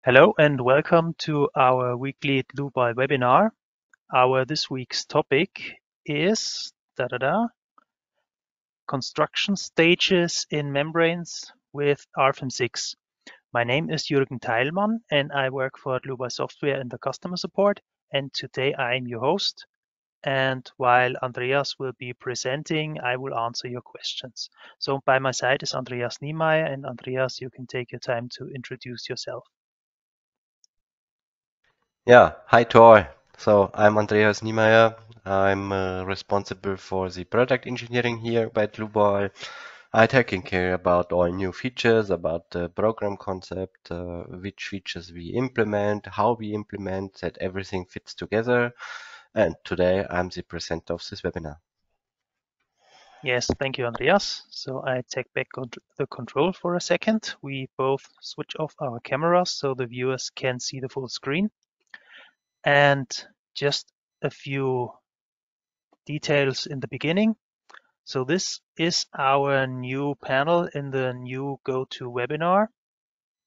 Hello and welcome to our weekly Dlubal webinar. This week's topic is construction stages in membranes with RFEM 6. My name is Jürgen Teilmann and I work for Dlubal Software in the customer support, and today I am your host. And while Andreas will be presenting, I will answer your questions. So by my side is Andreas Niemeyer, and Andreas, you can take your time to introduce yourself. Yeah, hi to all. So I'm Andreas Niemeyer. I'm responsible for the product engineering here by Dlubal. I taking care about all new features, about the program concept, which features we implement, how we implement, that everything fits together. And today I'm the presenter of this webinar. Yes, thank you, Andreas. So I take back the control for a second. We both switch off our cameras so the viewers can see the full screen. And just a few details in the beginning. So this is our new panel in the new GoToWebinar,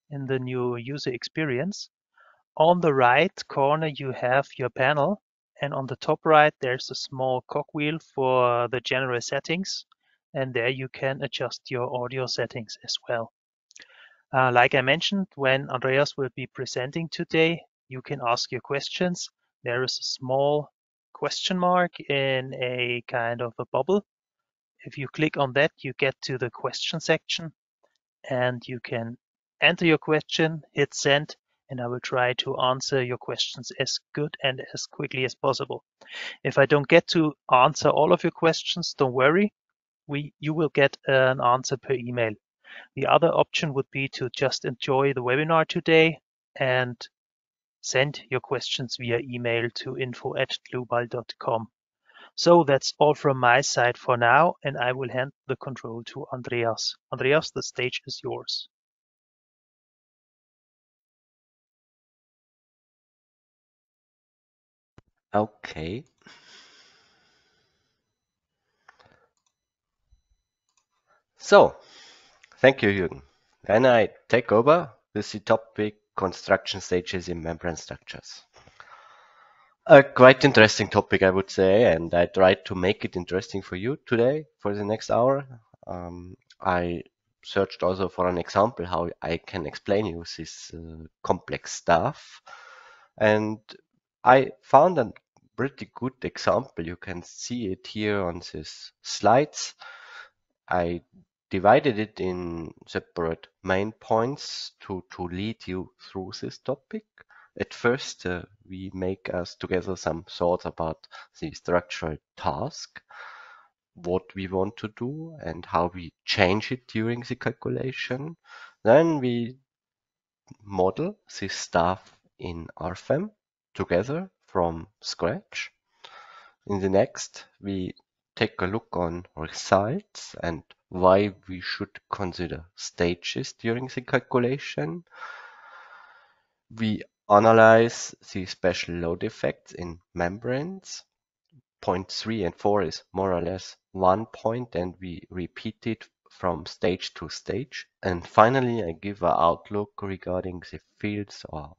in the new user experience. On the right corner, you have your panel, and on the top right, there's a small cogwheel for the general settings, and there you can adjust your audio settings as well. Like I mentioned, when Andreas will be presenting today, you can ask your questions. There is a small question mark in a kind of a bubble. If you click on that, you get to the question section, and you can enter your question, hit send, and I will try to answer your questions as good and as quickly as possible. If I don't get to answer all of your questions, don't worry. You will get an answer per email. The other option would be to just enjoy the webinar today and send your questions via email to info@dlubal.com. So that's all from my side for now, and I will hand the control to Andreas. Andreas, the stage is yours. Okay. So, thank you, Jürgen. Then I take over with the topic construction stages in membrane structures. A quite interesting topic, I would say, and I tried to make it interesting for you today for the next hour. I searched also for an example how I can explain you this complex stuff, and I found a pretty good example. You can see it here on these slides. I divided it in separate main points to lead you through this topic. At first, we make us together some thoughts about the structural task, what we want to do and how we change it during the calculation. Then we model this stuff in RFEM together from scratch. In the next, we take a look on results and why we should consider stages during the calculation. We analyze the special load effects in membranes. Point 3 and 4 is more or less one point, and we repeat it from stage to stage. And finally, I give an outlook regarding the fields of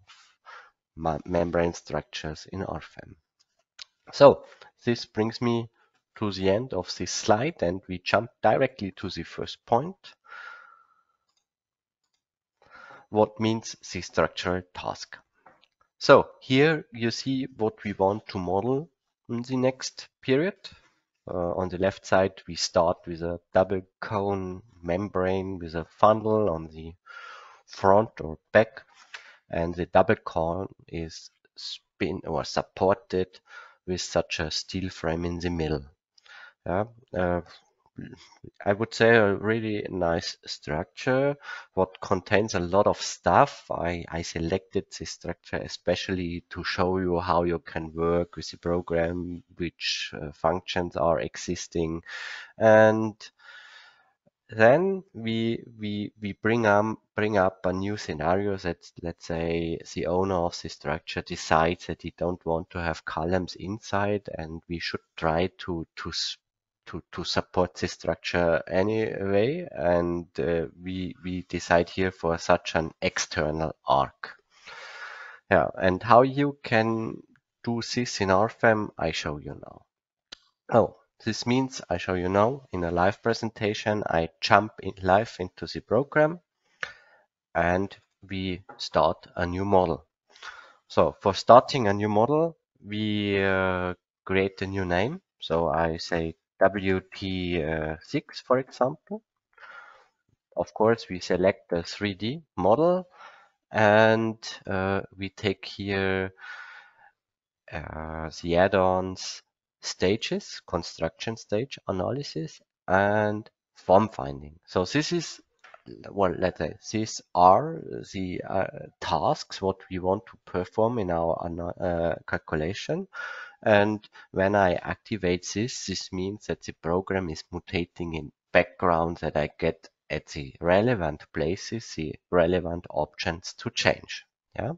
membrane structures in RFEM. So this brings me to the end of this slide, and we jump directly to the first point. What means the structural task? So here you see what we want to model in the next period. On the left side, we start with a double cone membrane with a funnel on the front or back, and the double cone is spin or supported with such a steel frame in the middle. Yeah, I would say a really nice structure, what contains a lot of stuff. I selected this structure especially to show you how you can work with the program, which functions are existing. And then we bring up a new scenario that, let's say, the owner of the structure decides that he don't want to have columns inside, and we should try to support this structure anyway, and we decide here for such an external arc. Yeah, and how you can do this in RFEM, I show you now. Oh, this means I show you now in a live presentation. I jump in live into the program and we start a new model. So for starting a new model, we create a new name. So I say WT6, for example. Of course, we select the 3D model and we take here the add-ons stages, construction stage analysis, and form finding. So this is, well, let's say these are the tasks what we want to perform in our calculation. And when I activate this means that the program is mutating in background, that I get at the relevant places the relevant options to change. Yeah.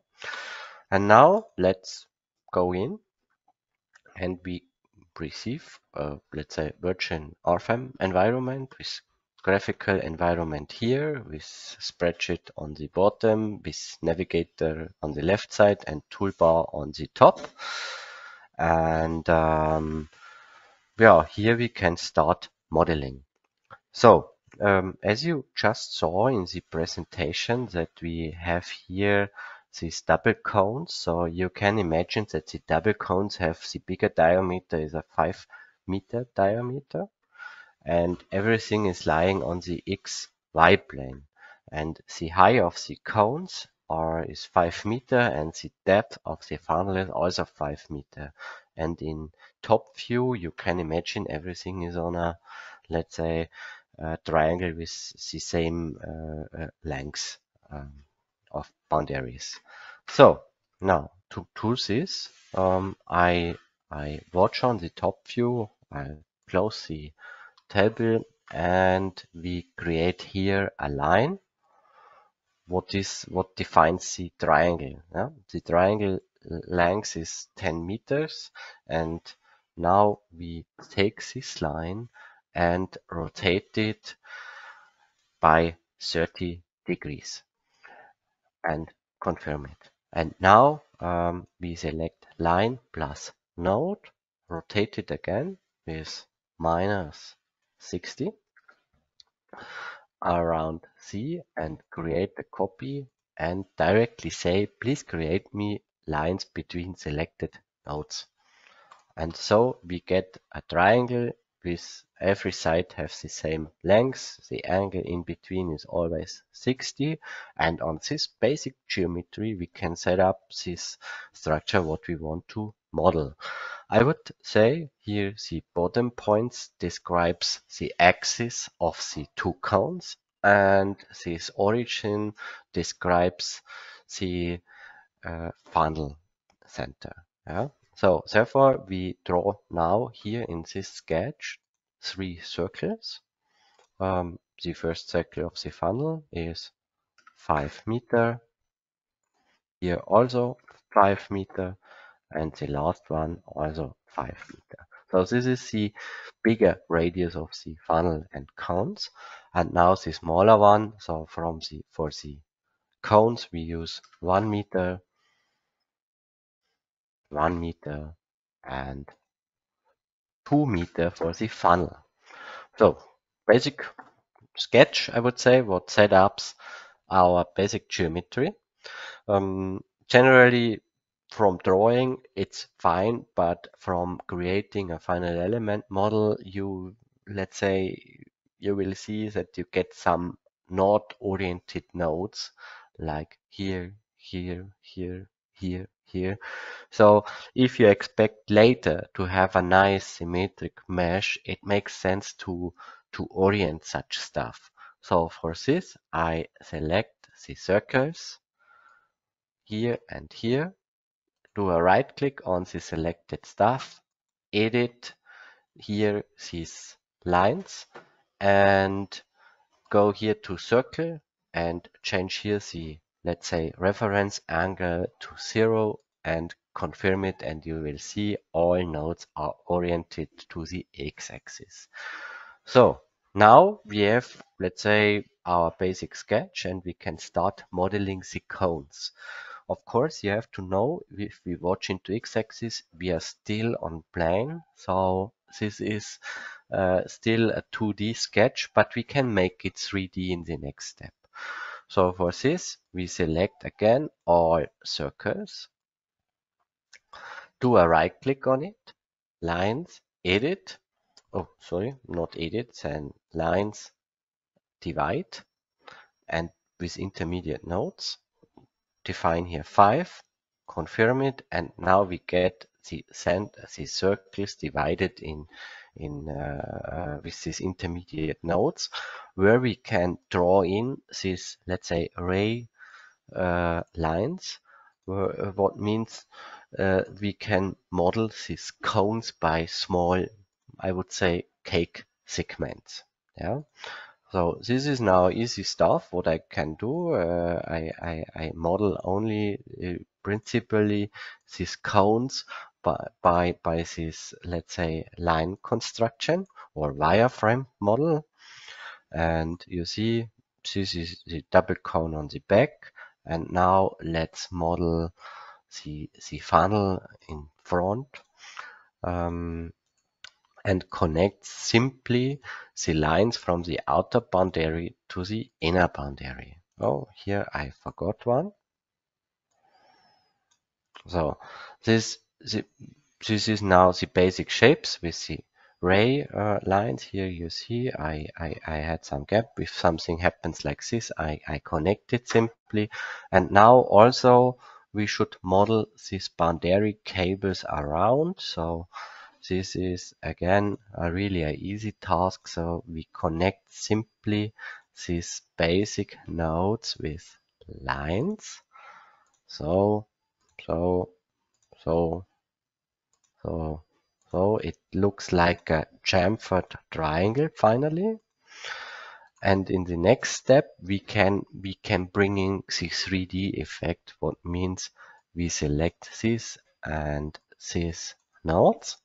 And now let's go in and we receive, let's say, virtual RFEM environment with graphical environment here, with spreadsheet on the bottom, with navigator on the left side and toolbar on the top. And yeah, here we can start modeling. So as you just saw in the presentation that we have here these double cones. So you can imagine that the double cones have the bigger diameter is a 5-meter diameter and everything is lying on the XY plane. And the height of the cones is 5 meter and the depth of the funnel is also 5 meter. And in top view, you can imagine everything is on a, let's say, triangle with the same length of boundaries. So now to do this, I watch on the top view, I close the table and we create here a line. What defines the triangle? Yeah? The triangle length is 10 meters and now we take this line and rotate it by 30 degrees and confirm it. And now we select line plus node, rotate it again with minus 60 around C and create a copy and directly say, please create me lines between selected nodes. And so we get a triangle with every side have the same length. The angle in between is always 60. And on this basic geometry, we can set up this structure what we want to model. I would say here the bottom points describes the axis of the two cones and this origin describes the funnel center. Yeah. So therefore we draw now here in this sketch 3 circles. The first circle of the funnel is 5 meter. Here also 5 meter and the last one also 5 meter. So this is the bigger radius of the funnel and cones. And now the smaller one, so for the cones we use 1 meter, 1 meter and 2 meter for the funnel. So basic sketch, I would say, what set up our basic geometry. Generally from drawing it's fine, but from creating a final element model, let's say you will see that you get some node-oriented nodes like here, here, here, here, here. So if you expect later to have a nice symmetric mesh, it makes sense to orient such stuff. So for this, I select the circles here and here, do a right click on the selected stuff, edit here these lines and go here to circle and change here the, let's say, reference angle to 0 and confirm it, and you will see all nodes are oriented to the x-axis. So now we have, let's say, our basic sketch and we can start modeling the cones. Of course, you have to know if we watch into x-axis, we are still on plane. So this is still a 2D sketch, but we can make it 3D in the next step. So for this, we select again all circles, do a right click on it, lines, edit. Oh, sorry, not edit, then lines, divide, and with intermediate nodes, define here 5, confirm it, and now we get the circles divided in with these intermediate nodes, where we can draw in these, let's say, array lines, what means we can model these cones by small, I would say, cake segments. Yeah. So this is now easy stuff. What I can do, I model only principally these cones by this, let's say, line construction or wireframe model. And you see, this is the double cone on the back. And now let's model the funnel in front. And connect simply the lines from the outer boundary to the inner boundary. Oh, here I forgot one. So this is now the basic shapes with the ray lines. Here you see I had some gap. If something happens like this, I connect it simply. And now also we should model these boundary cables around. So this is again a really easy task. So we connect simply these basic nodes with lines. So it looks like a chamfered triangle finally. And in the next step, we can bring in the 3D effect, what means we select this and these nodes.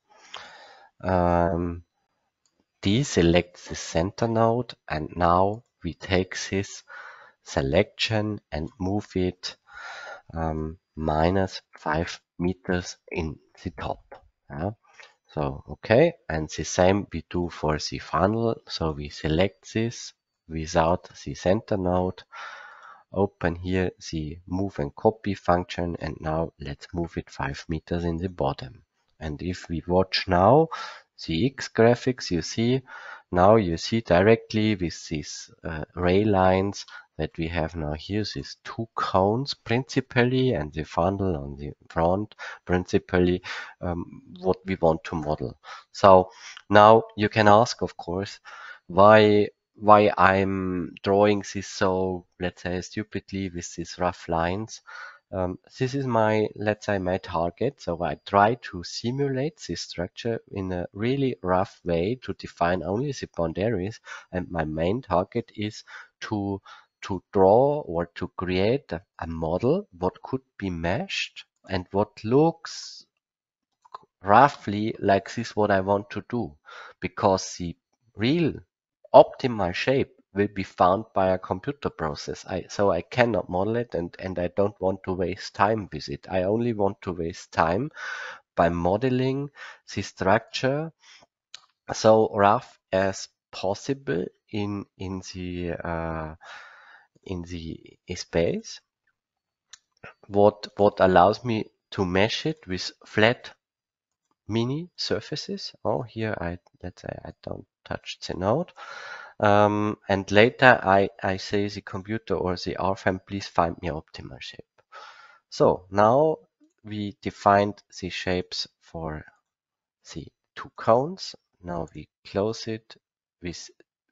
Deselect the center node, and now we take this selection and move it -5 meters in the top. Yeah. So, okay, and the same we do for the funnel. So we select this without the center node, open here the move and copy function, and now let's move it 5 meters in the bottom. And if we watch now the X graphics, you see directly with these ray lines that we have now here, these two cones principally, and the funnel on the front principally, what we want to model. So now you can ask, of course, why I'm drawing this so, let's say, stupidly with these rough lines. This is let's say, my target. So I try to simulate this structure in a really rough way to define only the boundaries. And my main target is to draw or to create a model what could be meshed and what looks roughly like this what I want to do, because the real optimal shape will be found by a computer process. So I cannot model it, and I don't want to waste time with it. I only want to waste time by modeling the structure so rough as possible in the space. What allows me to mesh it with flat mini surfaces. Oh, here let's say I don't touch the node. And later I say the computer or the RFEM, please find me optimal shape. So now we defined the shapes for the two cones. Now we close it with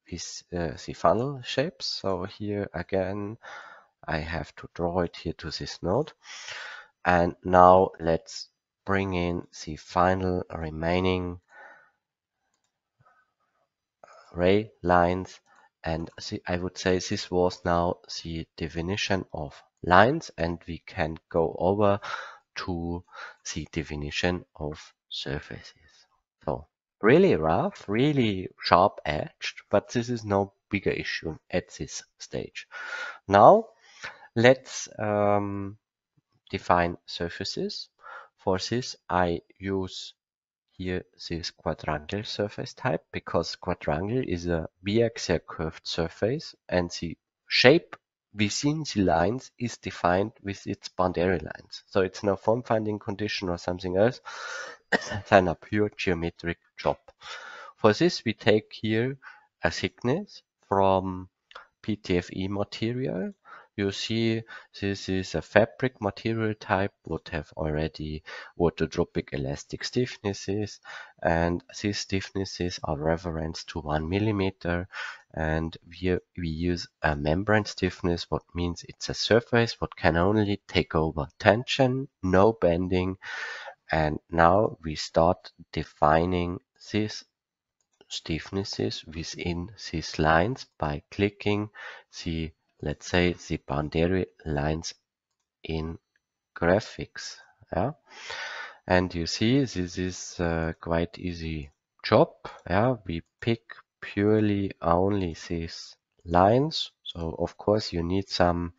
the funnel shapes. So here again, I have to draw it here to this node. And now let's bring in the final remaining ray lines, and I would say this was now the definition of lines, and we can go over to the definition of surfaces. So really rough, really sharp edged, but this is no bigger issue at this stage. Now let's define surfaces. For this, I use here this quadrangle surface type, because quadrangle is a biaxial curved surface and the shape within the lines is defined with its boundary lines. So it's no form finding condition or something else than a pure geometric job. For this, we take here a thickness from PTFE material. You see this is a fabric material type, would have already orthotropic elastic stiffnesses, and these stiffnesses are referenced to 1 millimeter, and we use a membrane stiffness, what means it's a surface what can only take over tension, no bending. And now we start defining these stiffnesses within these lines by clicking the, let's say, the boundary lines in graphics. Yeah, and you see this is quite easy job. Yeah, we pick purely only these lines. So of course you need some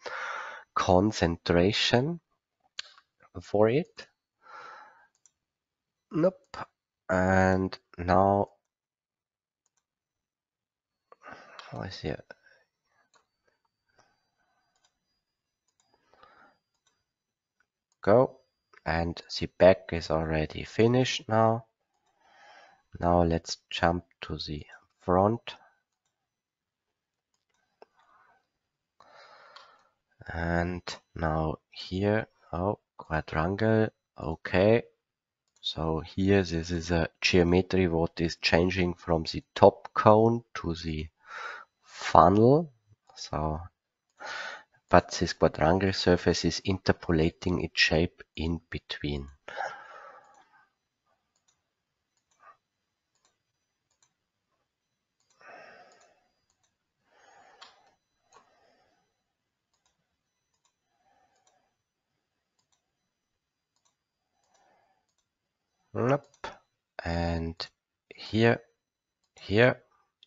concentration for it. Nope. And now I see it. Go, and the back is already finished now. Now let's jump to the front. And now here, oh, quadrangle, okay. So here this is a geometry what is changing from the top cone to the funnel. So, but this quadrangle surface is interpolating its shape in between. Nope. And here,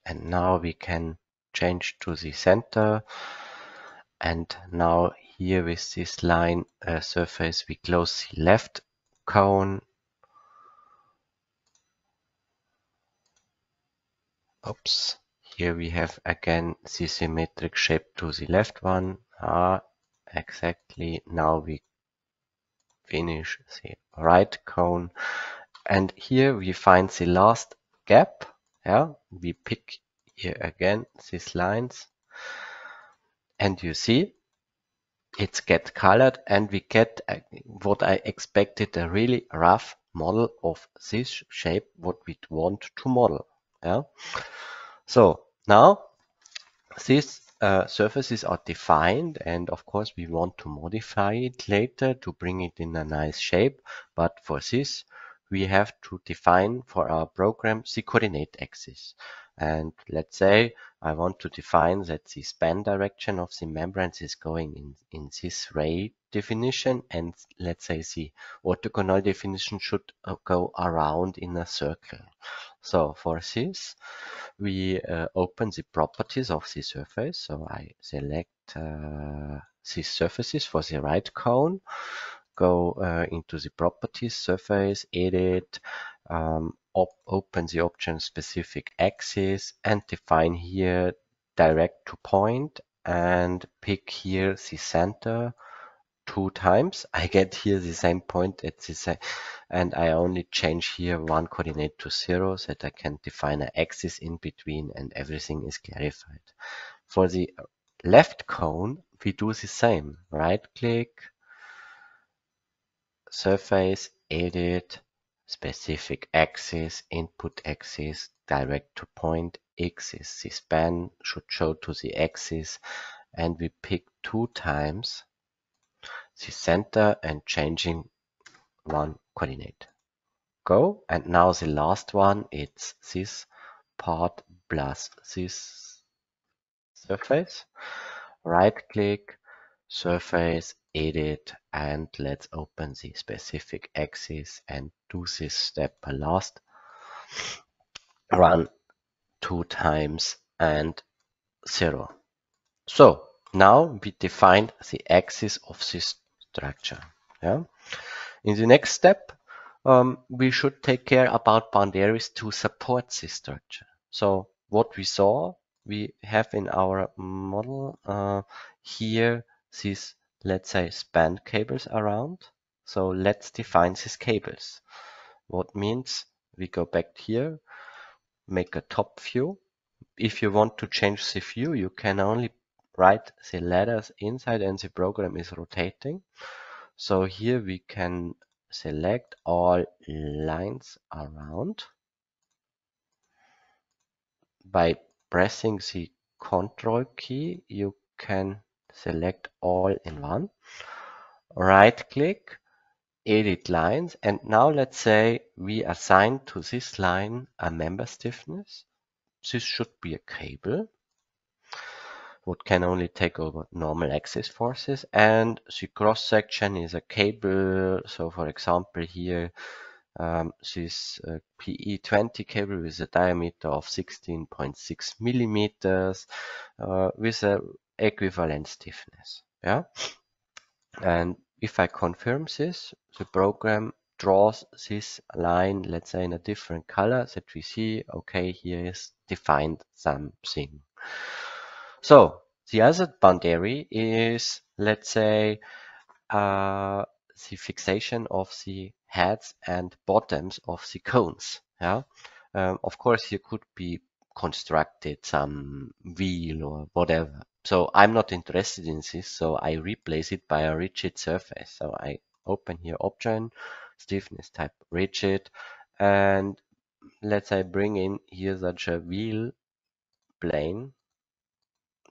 and now we can change to the center. And now here with this line surface, we close the left cone. Oops. Here we have again the symmetric shape to the left one. Exactly. Now we finish the right cone. And here we find the last gap. Yeah, we pick here again these lines. And you see, it's get colored, and we get what I expected, a really rough model of this shape what we want to model. Yeah. So now these surfaces are defined, and of course we want to modify it later to bring it in a nice shape. But for this we have to define for our program the coordinate axis. And let's say I want to define that the span direction of the membranes is going in this ray definition, and let's say the orthogonal definition should go around in a circle. So for this, we open the properties of the surface. So I select these surfaces for the right cone, go into the properties, surface, edit, open the option specific axis, and define here direct to point, and pick here the center 2 times. I get here the same point at the same, and I only change here one coordinate to 0 so that I can define an axis in between, and everything is clarified. For the left cone, we do the same. Right click, surface, edit, specific axis, input axis, direct to point, X is the span, should show to the axis, and we pick 2 times the center and changing one coordinate. Go, and now the last one, it's this part plus this surface. Right click, surface, edit, and let's open the specific axis and do this step last. Run 2 times and 0. So now we defined the axis of this structure. Yeah. In the next step, we should take care about boundaries to support this structure. So what we saw, we have in our model here these, let's say, span cables around. So let's define these cables. What means we go back here, make a top view. If you want to change the view, you can only write the letters inside and the program is rotating. So here we can select all lines around by pressing the Control key. You can select all in one. Right click, edit lines, and now let's say we assign to this line a member stiffness. This should be a cable what can only take over normal axis forces, and the cross section is a cable. So for example here this PE20 cable with a diameter of 16.6 millimeters with a equivalent stiffness. Yeah, and if I confirm this, the program draws this line, let's say in a different color, that we see, okay, here is defined something. So the other boundary is, let's say, the fixation of the heads and bottoms of the cones. Yeah, of course, here could be constructed some wheel or whatever. So I'm not interested in this, so I replace it by a rigid surface. So I open here option, stiffness type rigid, and let's say bring in here such a wheel plane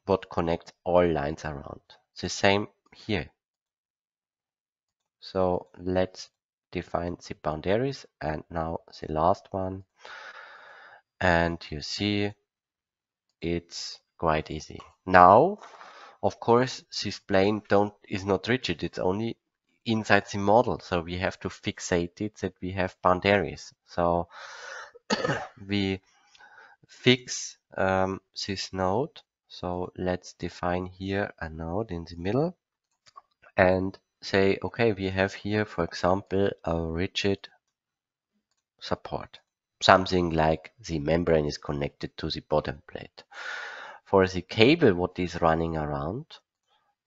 what connects all lines around. The same here. So let's define the boundaries, and now the last one, and you see it's quite easy. Now, of course, this plane is not rigid, it's only inside the model, so we have to fixate it that we have boundaries. So we fix this node. So let's define here a node in the middle and say, okay, we have here, for example, a rigid support. Something like the membrane is connected to the bottom plate. For the cable, what is running around,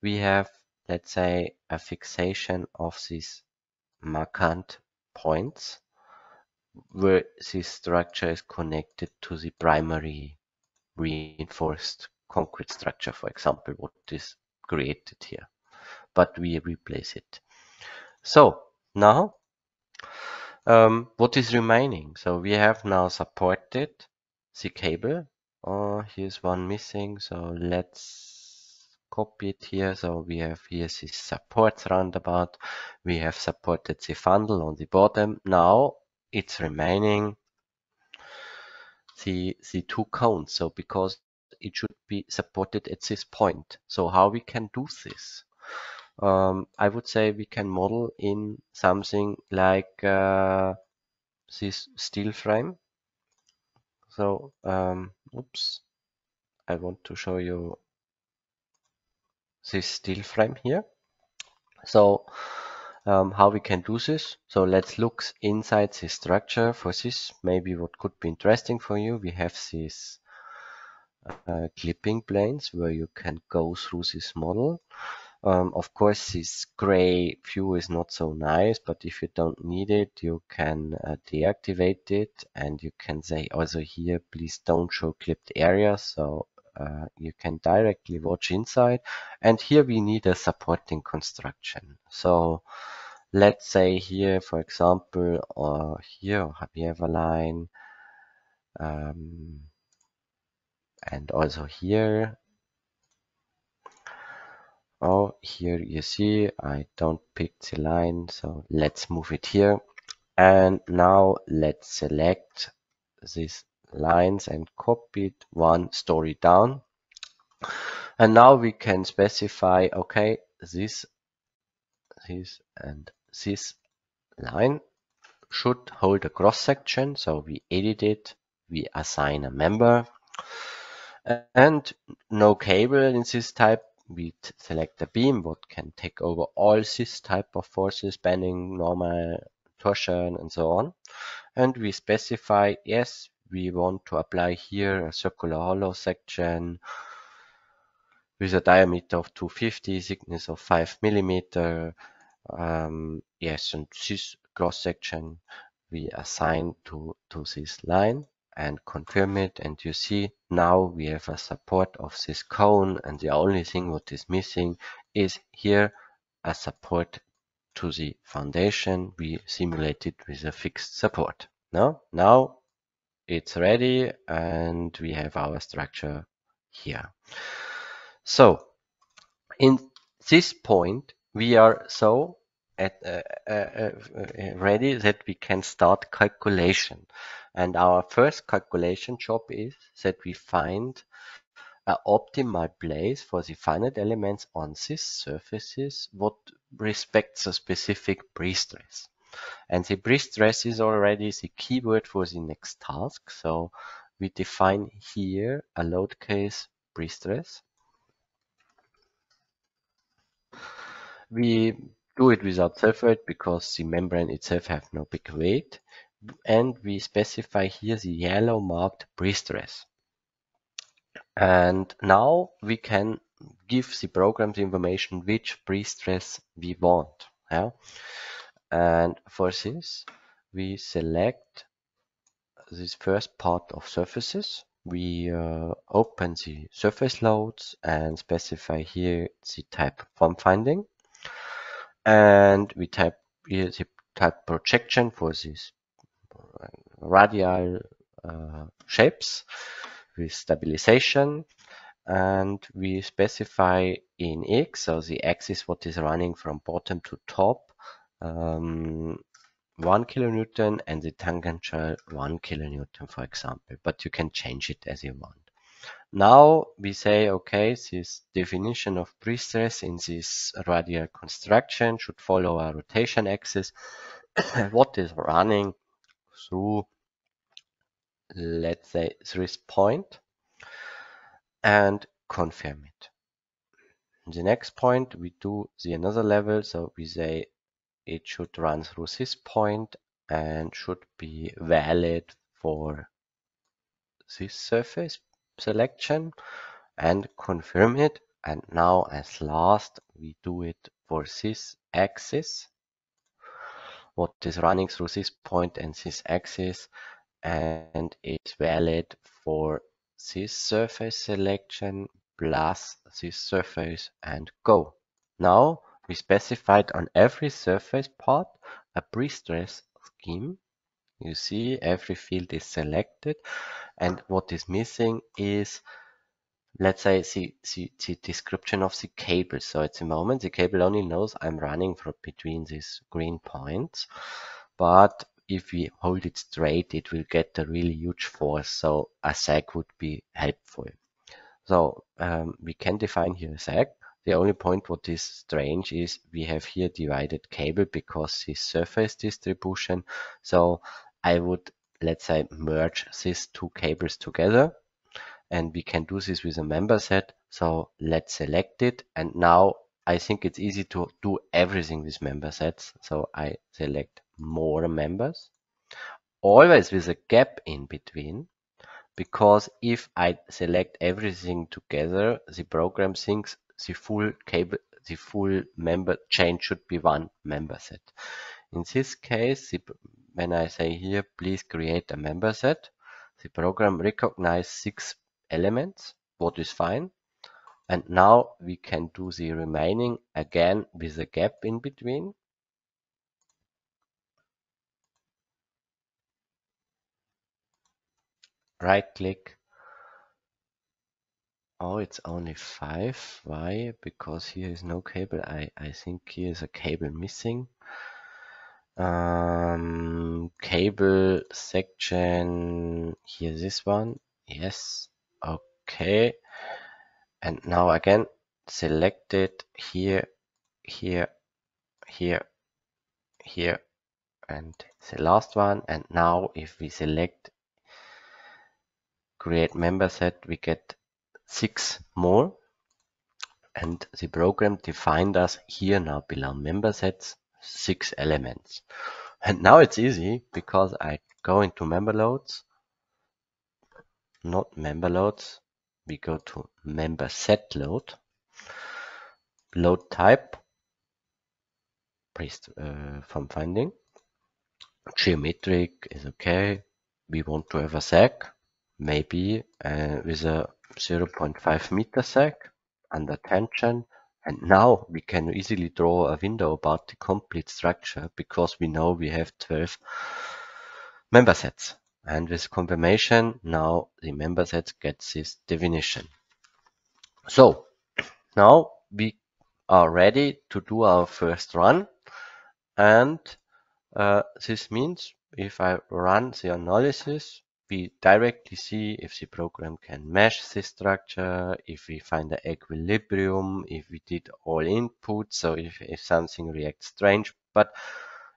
we have, let's say, a fixation of these markant points where this structure is connected to the primary reinforced concrete structure, for example, what is created here. But we replace it. So now what is remaining? So we have now supported the cable. Here's one missing, so let's copy it here. So we have here this support roundabout. We have supported the funnel on the bottom. Now it's remaining the two cones. So because it should be supported at this point. So how we can do this? I would say we can model in something like this steel frame. So, oops, I want to show you this steel frame here. So, how we can do this? So let's look inside the structure. For this, maybe what could be interesting for you, we have these clipping planes where you can go through this model. Of course, this gray view is not so nice, but if you don't need it, you can deactivate it, and you can say also here, please don't show clipped areas. So you can directly watch inside. And here we need a supporting construction. So let's say here, for example, here we have a line, and also here. Oh, here you see, I don't pick the line, so let's move it here. And now let's select these lines and copy it one story down. And now we can specify, okay, this and this line should hold a cross section. So we edit it, we assign a member, and no cable in this type we select a beam what can take over all this type of forces, bending, normal, torsion, and so on. And we specify, yes, we want to apply here a circular hollow section with a diameter of 250, thickness of 5 millimeter. Yes, and this cross section we assign to this line and confirm it, and you see now we have a support of this cone, and the only thing what is missing is here a support to the foundation. We simulate it with a fixed support. Now it's ready, and we have our structure here. So in this point we are so ready that we can start calculation, and our first calculation job is that we find an optimal place for the finite elements on these surfaces what respects a specific pre-stress. And the pre-stress is already the keyword for the next task. So we define here a load case pre-stress. We do it without self-weight because the membrane itself has no big weight. And we specify here the yellow marked pre-stress. And now we can give the program the information which pre-stress we want. Yeah? And for this, we select this first part of surfaces. We open the surface loads and specify here the type form finding. And we type here the type projection for these radial shapes with stabilization. And we specify in X, so the axis what is running from bottom to top, 1 kilonewton, and the tangential 1 kilonewton, for example, but you can change it as you want. Now we say, okay, this definition of pre-stress in this radial construction should follow a rotation axis what is running through, let's say, this point, and confirm it. In the next point we do the another level, so we say it should run through this point and should be valid for this surface selection, and confirm it. And now as last we do it for this axis what is running through this point and this axis, and it's valid for this surface selection plus this surface, and go. Now we specified on every surface part a pre-stress scheme. You see every field is selected, and what is missing is, let's say, the description of the cable. So at the moment the cable only knows I'm running from between these green points, but if we hold it straight it will get a really huge force, so a sag would be helpful. So we can define here a sag. The only point what is strange is we have here divided cable because this surface distribution. So I would, let's say, merge these two cables together, and we can do this with a member set. So let's select it, and now I think it's easy to do everything with member sets. So I select more members, always with a gap in between, because if I select everything together, the program thinks the full cable, the full member chain should be one member set. In this case, when I say here, please create a member set, the program recognizes 6 elements, what is fine. And now we can do the remaining again with a gap in between. Right click. Oh, it's only 5. Why? Because here is no cable. I think here is a cable missing. Cable section, here this one. Yes. Okay. And now again, select it here, here, here, here, and the last one. And now if we select create member set, we get 6 more. And the program defined us here now below member sets 6 elements. And now it's easy because I go into member loads, not member loads. We go to member set load, load type, from finding. Geometric is okay. We want to have a seg, maybe with a 0.5 meter seg under tension. And now we can easily draw a window about the complete structure because we know we have 12 member sets. And with confirmation, now the member set gets this definition. So now we are ready to do our first run. And this means if I run the analysis, we directly see if the program can mesh the structure, if we find the equilibrium, if we did all inputs, so if something reacts strange, but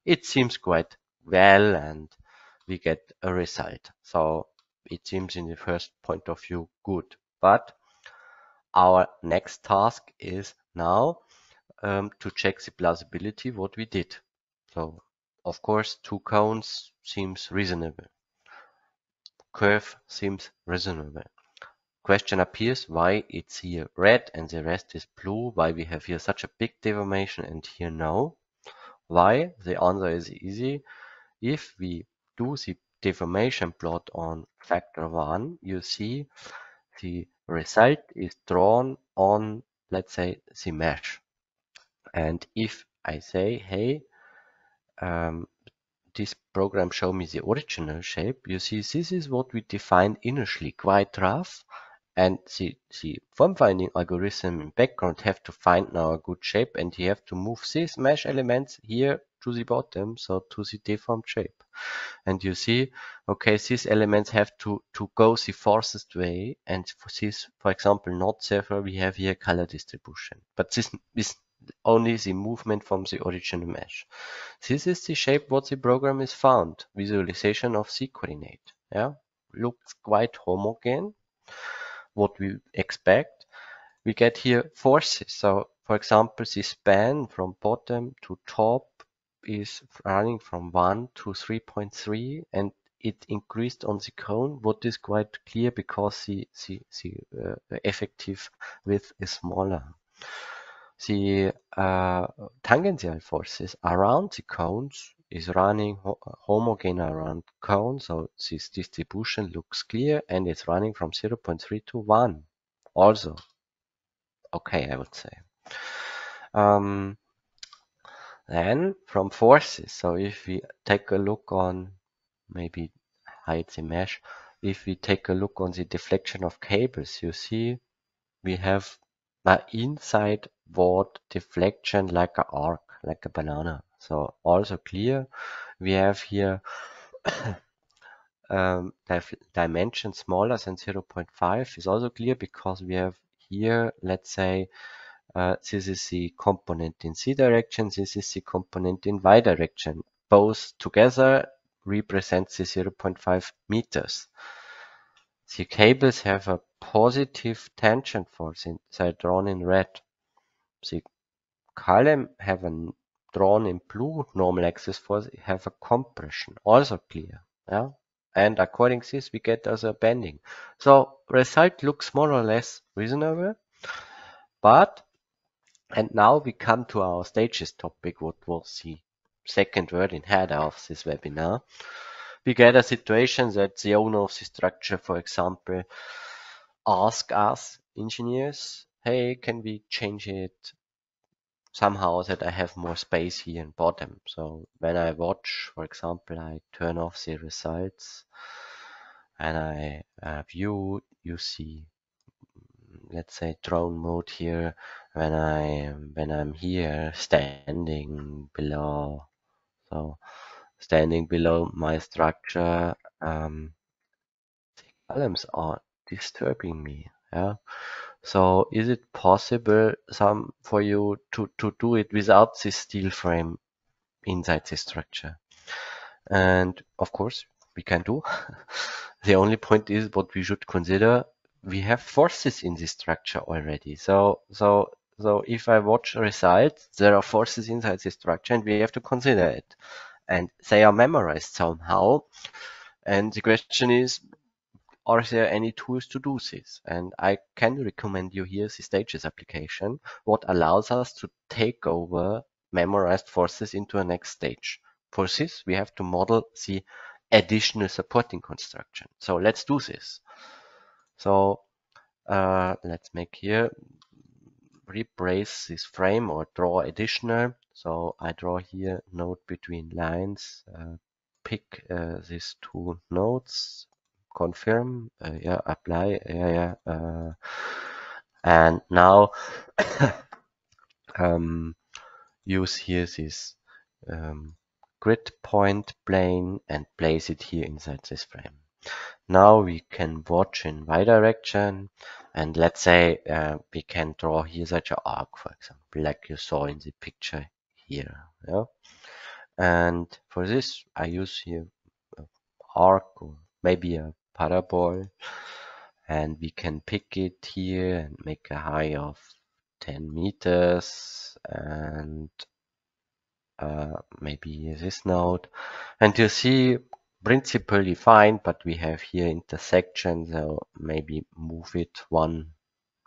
it seems quite well and we get a result. So it seems in the first point of view good, but our next task is now to check the plausibility what we did. So of course 2 cones seems reasonable. Curve seems reasonable. Question appears why it's here red and the rest is blue, why we have here such a big deformation and here no. Why? The answer is easy. If we do the deformation plot on factor 1, you see the result is drawn on, let's say, the mesh. And if I say, hey, this program show me the original shape, you see this is what we defined initially, quite rough. And the form finding algorithm in background have to find now a good shape, and you have to move these mesh elements here to the bottom, so to the deformed shape. And you see, okay, these elements have to go the fastest way, and for this, for example, not zephyr, we have here color distribution. But this is only the movement from the original mesh. This is the shape what the program is found. Visualization of the coordinate. Yeah, looks quite homogeneous. What we expect, we get here forces. So for example, the span from bottom to top is running from 1 to 3.3 and it increased on the cone. What is quite clear because the effective width is smaller. The tangential forces around the cones is running homogeneous around cone, so this distribution looks clear and it's running from 0.3 to 1. Also, okay, I would say. Then from forces, so if we take a look on, maybe hide the mesh, if we take a look on the deflection of cables, you see we have an inside ward deflection like an arc, like a banana. So also clear. We have here dimension smaller than 0.5 is also clear because we have here, let's say, this is the component in Z direction, this is the component in Y direction. Both together represent the 0.5 meters. The cables have a positive tension force, they're drawn in red. The column have a drawn in blue normal axis force, have a compression, also clear. Yeah. And according to this, we get as a bending. So result looks more or less reasonable, but and now we come to our stages topic, what was the second word in header of this webinar. We get a situation that the owner of the structure, for example, ask us engineers, hey, can we change it somehow that I have more space here in bottom? So when I watch, for example, I turn off the results and I view, you see, let's say drone mode here when I'm here standing below, so standing below my structure, the columns are disturbing me. Yeah. So is it possible for you to do it without this steel frame inside the structure? And of course we can do. The only point is what we should consider, we have forces in this structure already. So So if I watch results, there are forces inside the structure and we have to consider it. And they are memorized somehow. And the question is, are there any tools to do this? And I can recommend you here the stages application, what allows us to take over memorized forces into a next stage. For this, we have to model the additional supporting construction. So let's do this. So let's make here, replace this frame or draw additional. So I draw here node between lines, pick these two nodes, confirm, yeah, apply, and now use here this grid point plane and place it here inside this frame. Now we can watch in Y direction, and let's say we can draw here such an arc, for example, like you saw in the picture here. Yeah? And for this, I use here an arc or maybe a parabol, and we can pick it here and make a height of 10 meters and maybe this node. And you see principally fine, but we have here intersection, so maybe move it 1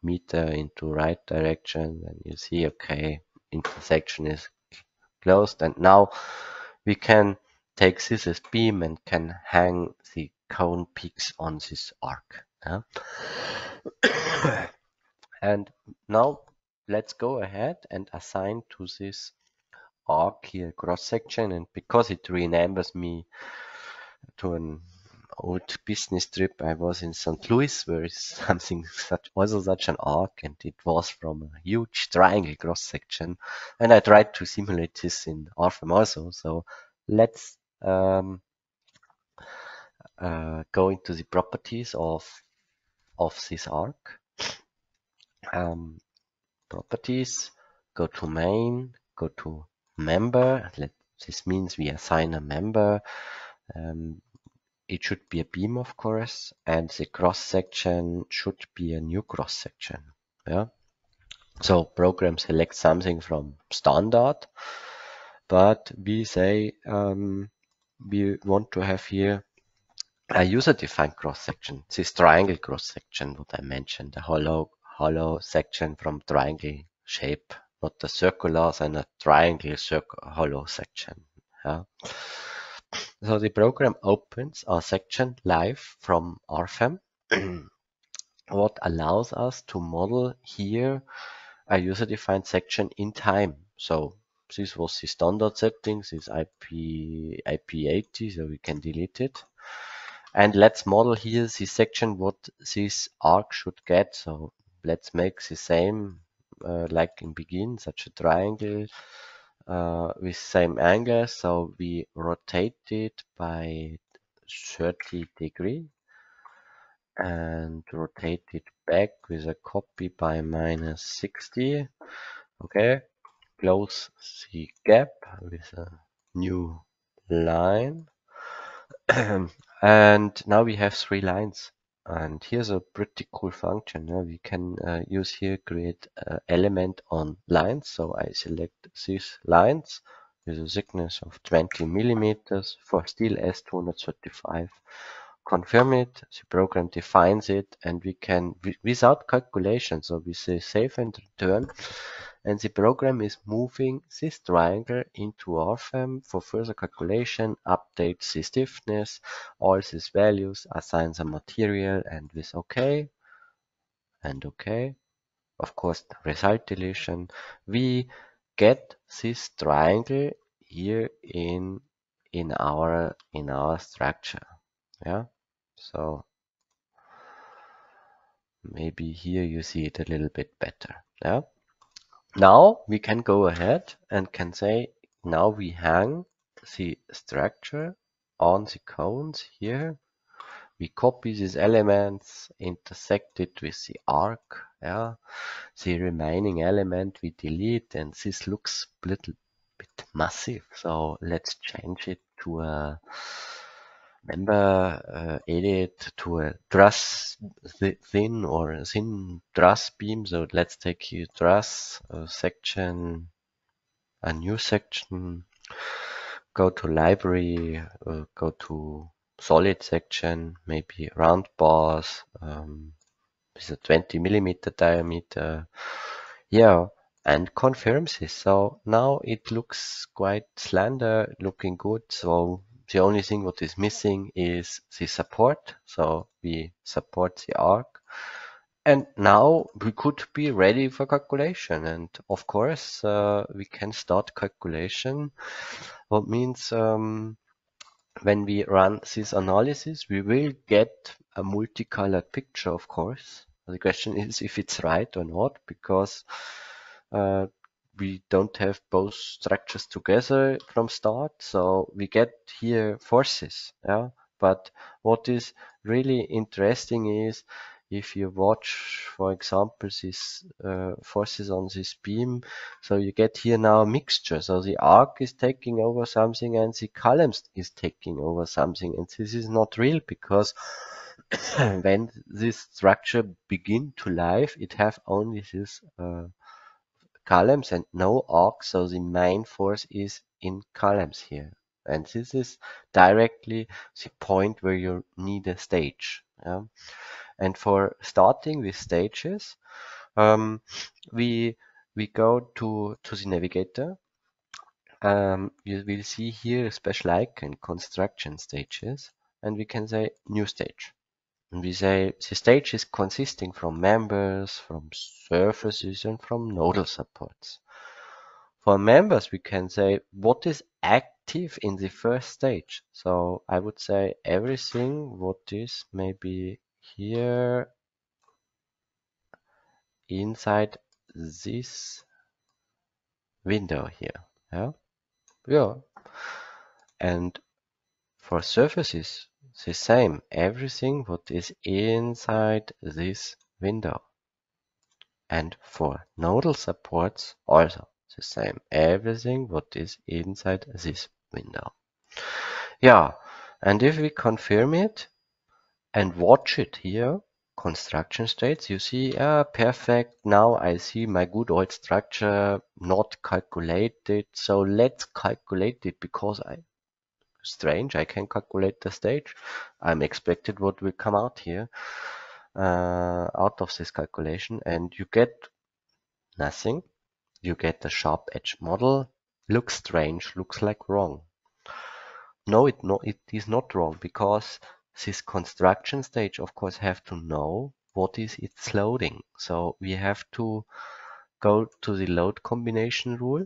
meter into right direction, and you see, okay, intersection is closed. And now we can take this as beam and can hang the cone peaks on this arc. Yeah? And now let's go ahead and assign to this arc here cross section, and because it remembers me to an old business trip I was in St. Louis, where is something also such an arc, and it was from a huge triangle cross section, and I tried to simulate this in RFEM also. So let's go into the properties of this arc. Properties, go to main, go to member. This means we assign a member. It should be a beam, of course, and the cross section should be a new cross section. Yeah. So program selects something from standard, but we say we want to have here a user-defined cross section. This triangle cross section, what I mentioned, the hollow section from triangle shape, not the circular, and a triangle hollow section. Yeah. So the program opens a section live from RFEM, what allows us to model here a user-defined section in time. So this was the standard settings, this IP80, so we can delete it. And let's model here the section what this arc should get. So let's make the same like in begin, such a triangle with same angle. So we rotate it by 30 degree and rotate it back with a copy by -60. Okay, close the gap with a new line. And now we have 3 lines. And here's a pretty cool function. We can use here create element on lines. So I select these lines with a thickness of 20 millimeters for steel S235. Confirm it. The program defines it, and we can without calculation. So we say save and return. And the program is moving this triangle into RFEM for further calculation, updates the stiffness, all these values, assigns a material, and with OK and OK, of course, the result deletion, we get this triangle here in our structure. Yeah, so maybe here you see it a little bit better. Yeah. Now we can go ahead and can say, now we hang the structure on the cones here. We copy these elements, intersect it with the arc. Yeah. The remaining element we delete, and this looks a little bit massive. So let's change it to a member edit to a truss thin or a thin truss beam. So let's take here truss section, a new section, go to library, go to solid section, maybe round bars with a 20 millimeter diameter. Yeah, and confirms this. So now it looks quite slender, looking good. So the only thing what is missing is the support. So we support the arc. And now we could be ready for calculation. And of course, we can start calculation. What means when we run this analysis, we will get a multicolored picture, of course. The question is if it's right or not, because we don't have both structures together from start. So we get here forces. Yeah. But what is really interesting is if you watch, for example, these forces on this beam, so you get here now a mixture. So the arc is taking over something and the columns is taking over something. And this is not real because when this structure begin to life, it have only this columns and no arc. So the main force is in columns here. And this is directly the point where you need a stage. Yeah? And for starting with stages, we go to the navigator. You will see here a special icon, construction stages, and we can say new stage. And we say the stage is consisting from members, from surfaces, and from nodal supports. For members, we can say what is active in the first stage. So I would say everything what is maybe here inside this window here. Yeah. Yeah. And for surfaces, the same. Everything what is inside this window. And for nodal supports, also the same. Everything what is inside this window. Yeah. And if we confirm it and watch it here, construction states, you see, perfect. Now I see my good old structure not calculated. So let's calculate it because strange, I can calculate the stage. I'm expected what will come out here, out of this calculation, and you get nothing. You get the sharp edge model. Looks strange, looks like wrong. No, it is not wrong because this construction stage, of course, have to know what is its loading. So we have to go to the load combination rule,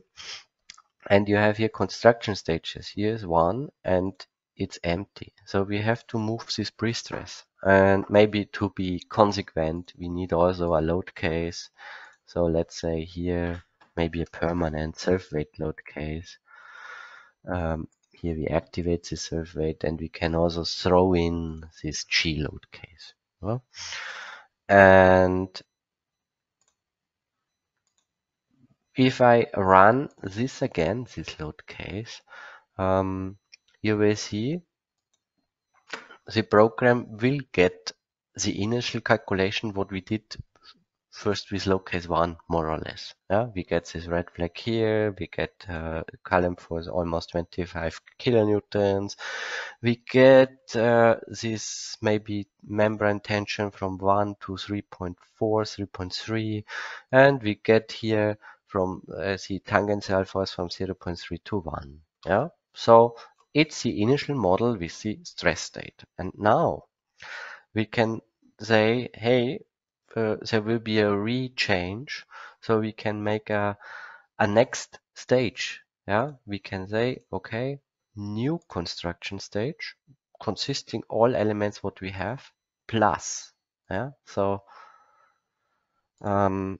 and you have here construction stages. Here's one, and it's empty. So we have to move this pre-stress. And maybe to be consequent, we need also a load case. So let's say here, maybe a permanent self-weight load case. Here we activate the self-weight, and we can also throw in this G load case. Well, and if I run this again, this load case, you will see the program will get the initial calculation what we did first with load case 1, more or less. Yeah, we get this red flag here, we get column force almost 25 kilonewtons, we get this maybe membrane tension from 1 to 3.4, 3.3, and we get here from the tangential force from 0.3 to 1. Yeah, so it's the initial model with the stress state. And now we can say, hey, there will be a rechange, so we can make a next stage. Yeah, we can say, okay, new construction stage consisting all elements what we have plus. Yeah, so oh,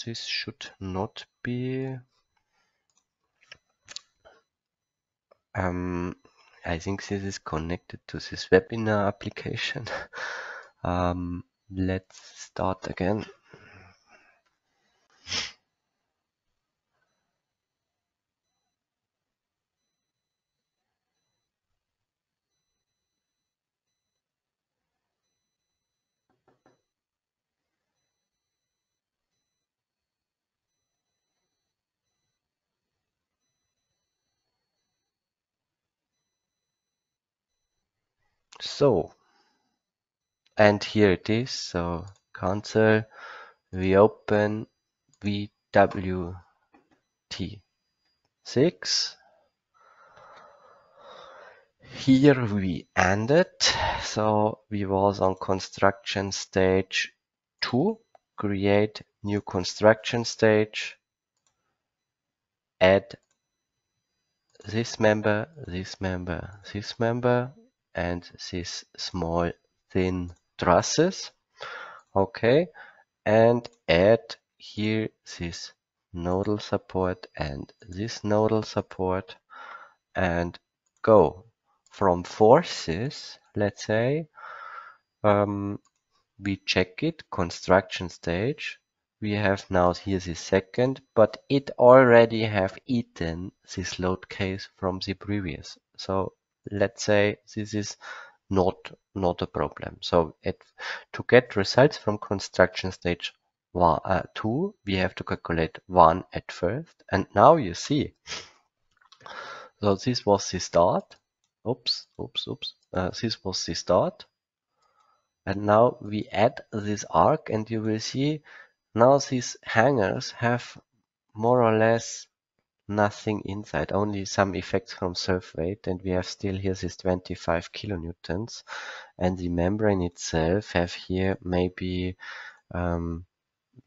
this should not be. I think this is connected to this webinar application. Let's start again. So, and here it is. So console, we open VWT6. Here we ended. So we was on construction stage 2. Create new construction stage. Add this member, this member, this member, and this small thin trusses. Okay, and add here this nodal support and this nodal support, and go from forces. Let's say we check it, construction stage. We have now here the second, but it already have eaten this load case from the previous. So let's say this is not a problem. So to get results from construction stage 2, we have to calculate 1 at first. And now you see, so this was the start. Oops. This was the start. And now we add this arc, and you will see now these hangers have more or less nothing inside, only some effects from surf weight, and we have still here this 25 kilonewtons, and the membrane itself have here maybe 1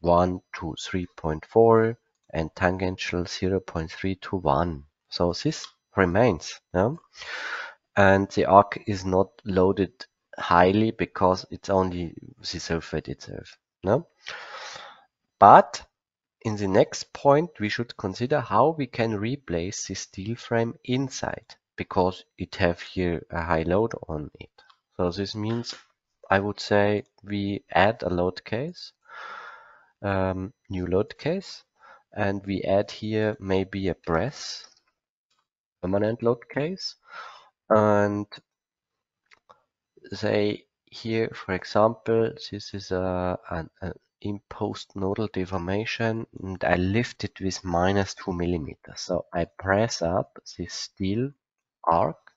to 3.4 and tangential 0.3 to 1. So this remains, yeah? And the arc is not loaded highly because it's only the surface itself. No? But in the next point, we should consider how we can replace the steel frame inside, because it have here a high load on it. So this means I would say we add a load case, new load case, and we add here maybe a press, permanent load case, and say here, for example, this is an imposed nodal deformation, and I lift it with -2 millimeters. So I press up this steel arc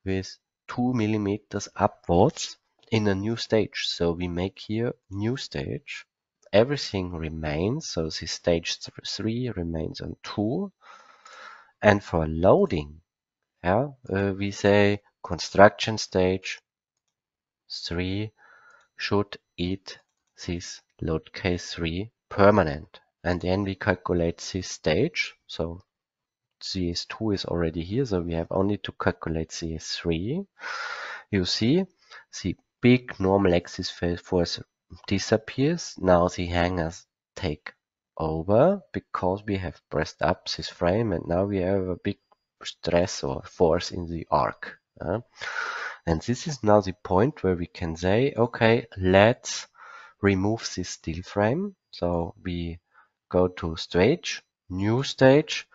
with 2 millimeters upwards in a new stage. So we make here new stage. Everything remains. So this stage 3 remains on 2. And for loading, yeah, we say construction stage 3 should eat this load case 3 permanent. And then we calculate this stage. So CS2 is already here, so we have only to calculate CS3. You see, the big normal axis force disappears. Now the hangers take over because we have pressed up this frame, and now we have a big stress or force in the arc. And this is now the point where we can say, okay, let's remove this steel frame. So we go to stage, new stage,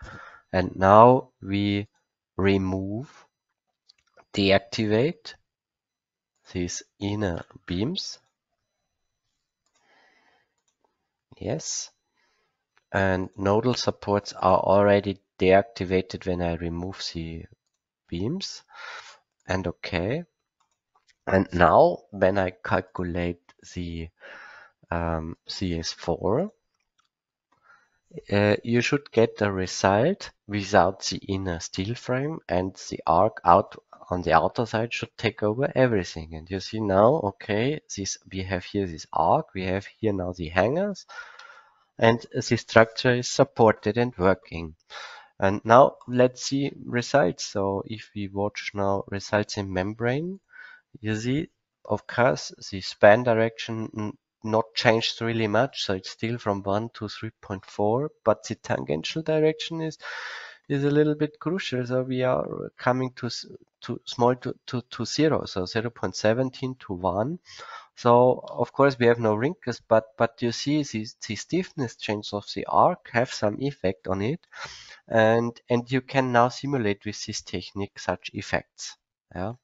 and now we remove, deactivate these inner beams. Yes. And nodal supports are already deactivated when I remove the beams. And okay. And now when I calculate the CS4, you should get the result without the inner steel frame, and the arc out on the outer side should take over everything. And you see now, okay, we have here this arc, we have here now the hangers, and the structure is supported and working. And now let's see results. So if we watch now results in membrane, you see, of course, the span direction not changed really much, so it's still from 1 to 3.4, but the tangential direction is a little bit crucial. So we are coming to small to 0, so 0.17 to 1. So of course we have no wrinkles, but you see the stiffness change of the arc have some effect on it, and you can now simulate with this technique such effects. Yeah.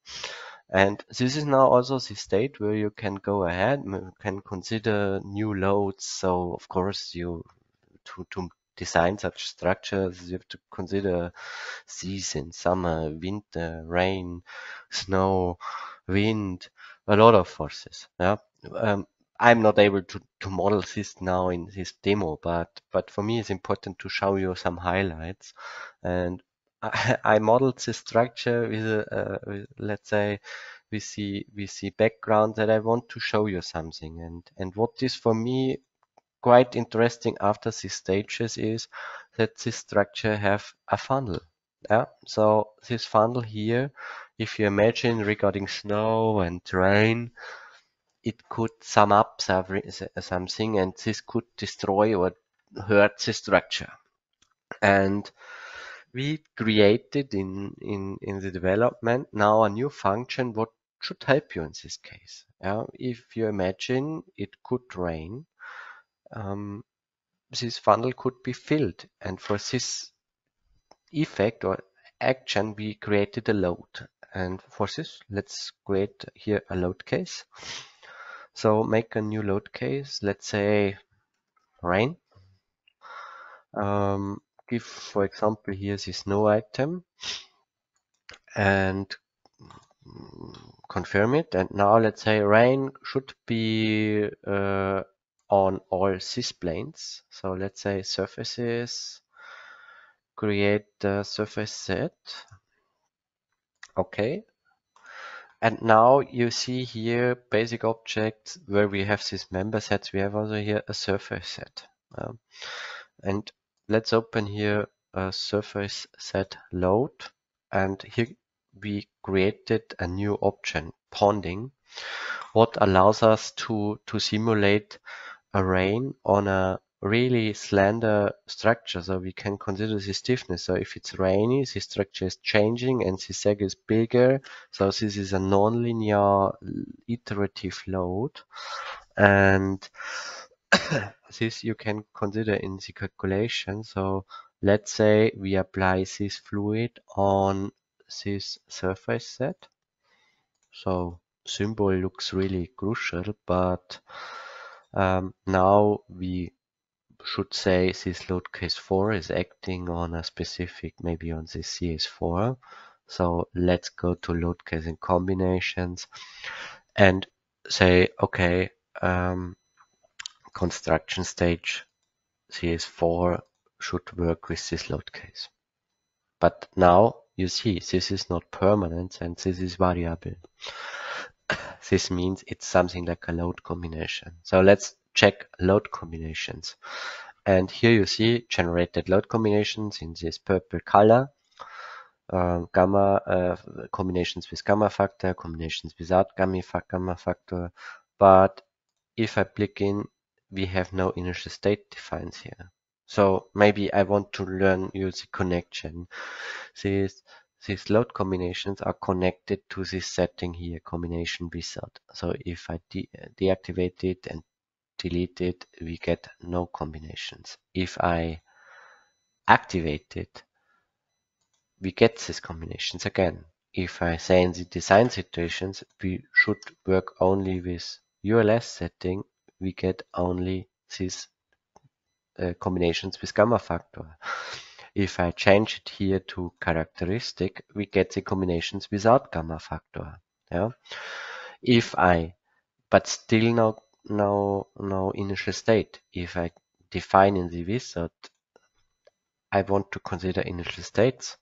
And this is now also the state where you can go ahead, can consider new loads. So of course you to design such structures, you have to consider season, summer, winter, rain, snow, wind, a lot of forces. Yeah. I'm not able to model this now in this demo, but for me it's important to show you some highlights. And I modeled this structure with let's say we see background that I want to show you something. And what is for me quite interesting after these stages is that this structure have a funnel. Yeah. So this funnel here, if you imagine regarding snow and rain, it could sum up something, and this could destroy or hurt the structure. And we created in the development now a new function what should help you in this case. If you imagine it could rain, this funnel could be filled, and for this effect or action we created a load. And for this, let's create here a load case. So make a new load case, let's say rain. Give, for example, here this no item and confirm it. And now let's say rain should be on all these planes. So let's say surfaces, create the surface set. Okay. And now you see here basic objects where we have these member sets. We have also here a surface set. And let's open here a surface set load. And here we created a new option, ponding, what allows us to simulate a rain on a really slender structure. So we can consider the stiffness. So if it's rainy, the structure is changing and the seg is bigger. So this is a non-linear iterative load. And this you can consider in the calculation. So let's say we apply this fluid on this surface set. So symbol looks really crucial, but now we should say this load case 4 is acting on a specific, maybe on this CS4. So let's go to load case and combinations and say, okay, construction stage CS4 should work with this load case. But now you see this is not permanent and this is variable. This means it's something like a load combination. So let's check load combinations. And here you see generated load combinations in this purple color. Gamma combinations with gamma factor, combinations without gamma factor. But if I click in, we have no initial state defined here. So maybe I want to learn use the connection. These load combinations are connected to this setting here, combination without. So if I deactivate it and delete it, we get no combinations. If I activate it, we get these combinations again. If I say in the design situations, we should work only with ULS setting, we get only these combinations with gamma factor. If I change it here to characteristic, we get the combinations without gamma factor. Yeah. But still no initial state. If I define in the wizard, I want to consider initial states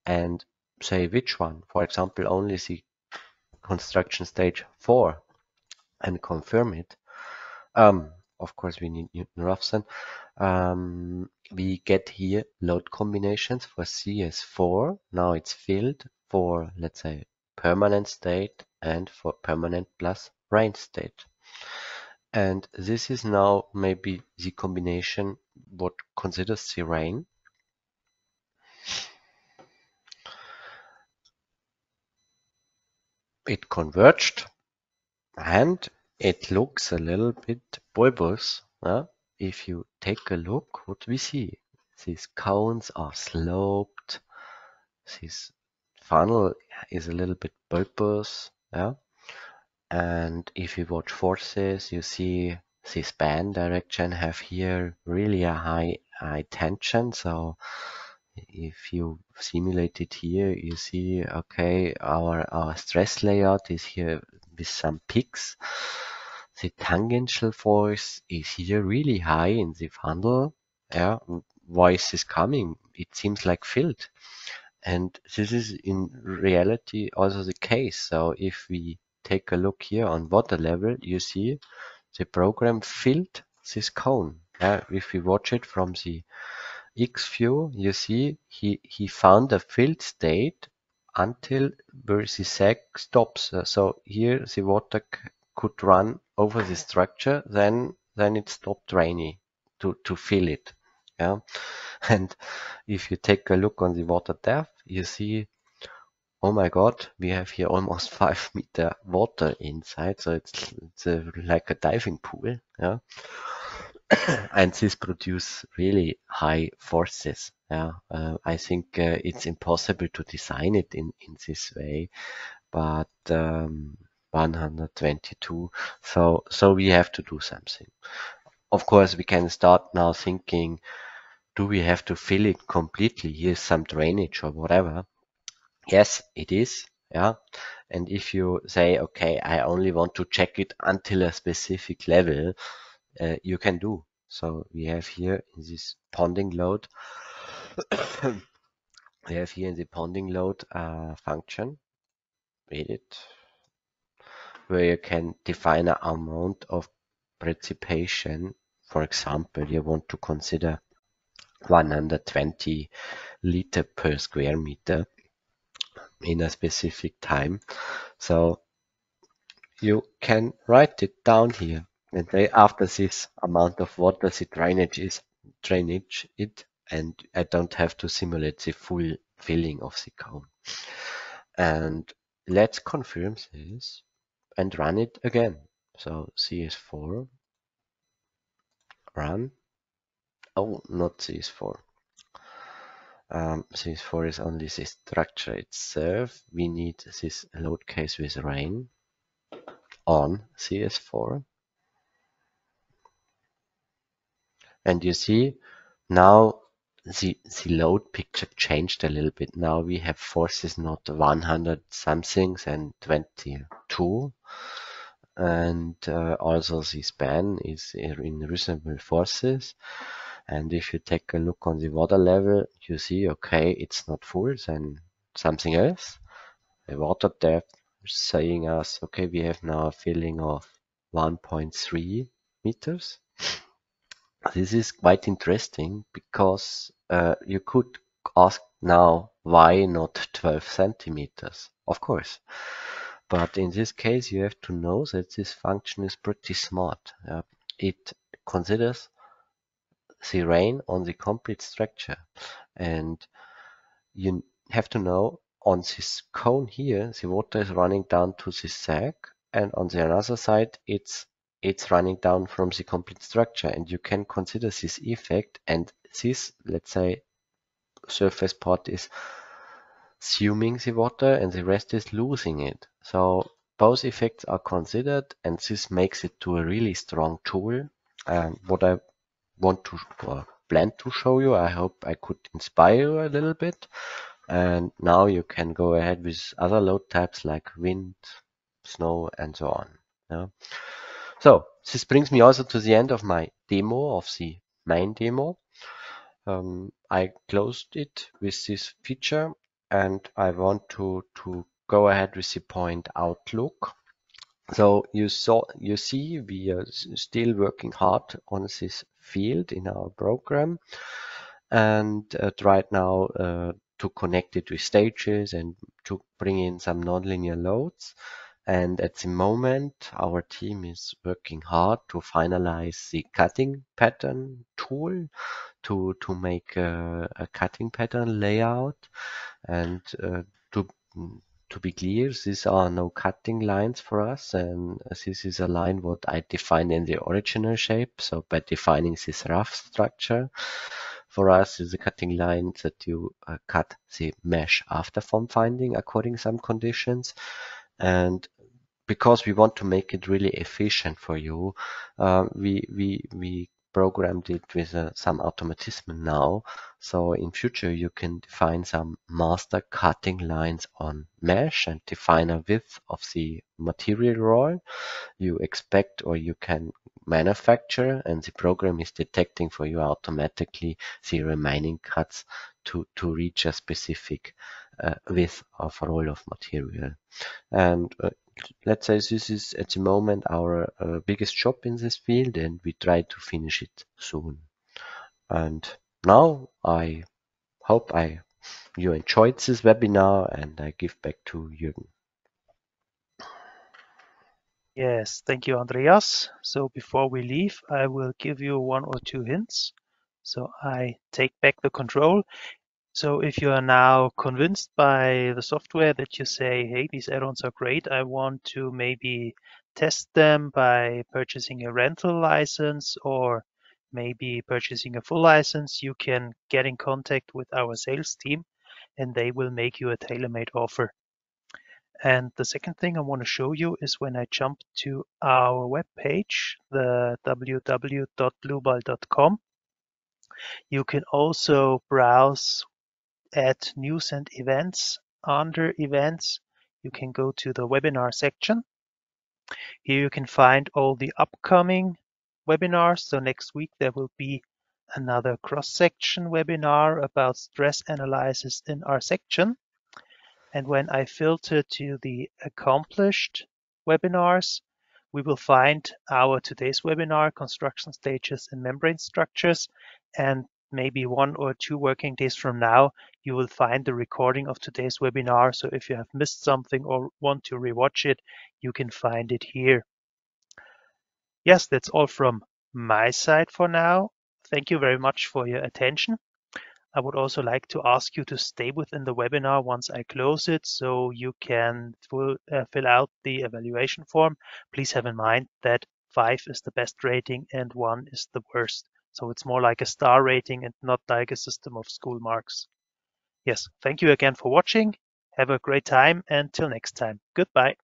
and say which one. For example, only the construction stage 4 and confirm it. Of course, we need Newton-Raphson. We get here load combinations for CS4. Now it's filled for, let's say, permanent state and for permanent plus rain state. And this is now maybe the combination what considers the rain. It converged and it looks a little bit bulbous. If you take a look, what we see, these cones are sloped. This funnel is a little bit bulbous. And if you watch forces, you see this band direction have here really a high tension. So if you simulate it here, you see, okay, our stress layout is here with some peaks. The tangential force is here really high in the funnel. Yeah, why is this coming? It seems like filled. And this is in reality also the case. So if we take a look here on water level, you see the program filled this cone. If we watch it from the X view, you see he found a filled state until where the sag stops. So here the water could run over the structure, then it stopped raining to fill it. Yeah, and if you take a look on the water depth, you see, oh my God, we have here almost 5 meter water inside, so it's like a diving pool. Yeah. And this produce really high forces. Yeah, I think it's impossible to design it in this way, but 122. So we have to do something. Of course, we can start now thinking, do we have to fill it completely? Here's some drainage or whatever. Yes, it is. Yeah. And if you say, okay, I only want to check it until a specific level, you can do. So we have here in this ponding load, we have here in the ponding load function, read it, where you can define an amount of precipitation. For example, you want to consider 120 liter per square meter in a specific time. So you can write it down here. And after this amount of water, the drainage it, and I don't have to simulate the full filling of the cone. And let's confirm this and run it again. So CS4, run. Oh, not CS4. CS4 is only the structure itself. We need this load case with rain on CS4. And you see now the load picture changed a little bit. Now we have forces not 100 somethings and 22. And also the span is in reasonable forces. And if you take a look on the water level, you see, okay, it's not full, then something else. The water depth is saying us, okay, we have now a filling of 1.3 meters. This is quite interesting because you could ask now, why not 12 centimeters? Of course. But in this case, you have to know that this function is pretty smart. It considers the rain on the complete structure. And you have to know on this cone here, the water is running down to the sag, and on the other side, it's running down from the complete structure. And you can consider this effect, and this, let's say, surface part is consuming the water and the rest is losing it. So both effects are considered, and this makes it to a really strong tool. What I want to plan to show you, I hope I could inspire you a little bit. And now you can go ahead with other load types like wind, snow, and so on. Yeah. So this brings me also to the end of my demo, of the main demo. I closed it with this feature, and I want to go ahead with the point outlook. So you see, we are still working hard on this field in our program, and right now to connect it with stages and to bring in some nonlinear loads. And at the moment, our team is working hard to finalize the cutting pattern tool to make a cutting pattern layout. And to be clear, these are no cutting lines for us, and this is a line what I defined in the original shape. So by defining this rough structure, for us is a cutting line that you cut the mesh after form finding according some conditions. And because we want to make it really efficient for you, we programmed it with some automatism now. So in future, you can define some master cutting lines on mesh and define a width of the material roll you expect or you can manufacture, and the program is detecting for you automatically the remaining cuts to reach a specific width of a roll of material. And let's say this is at the moment our biggest job in this field, and we try to finish it soon. And now I hope you enjoyed this webinar, and I give back to Jürgen. Yes, thank you, Andreas. So before we leave, I will give you 1 or 2 hints. So I take back the control. So if you are now convinced by the software that you say, hey, these add-ons are great, I want to maybe test them by purchasing a rental license or maybe purchasing a full license, you can get in contact with our sales team and they will make you a tailor-made offer. And the second thing I want to show you is when I jump to our webpage, the www.dlubal.com, you can also browse at news and events. Under events, you can go to the webinar section. Here you can find all the upcoming webinars. So next week there will be another cross-section webinar about stress analysis in our section. And when I filter to the accomplished webinars, we will find our today's webinar, construction stages and membrane structures, and maybe 1 or 2 working days from now, you will find the recording of today's webinar. So if you have missed something or want to rewatch it, you can find it here. Yes, that's all from my side for now. Thank you very much for your attention. I would also like to ask you to stay within the webinar once I close it so you can fill out the evaluation form. Please have in mind that 5 is the best rating and 1 is the worst. So it's more like a star rating and not like a system of school marks. Yes, thank you again for watching. Have a great time and till next time. Goodbye.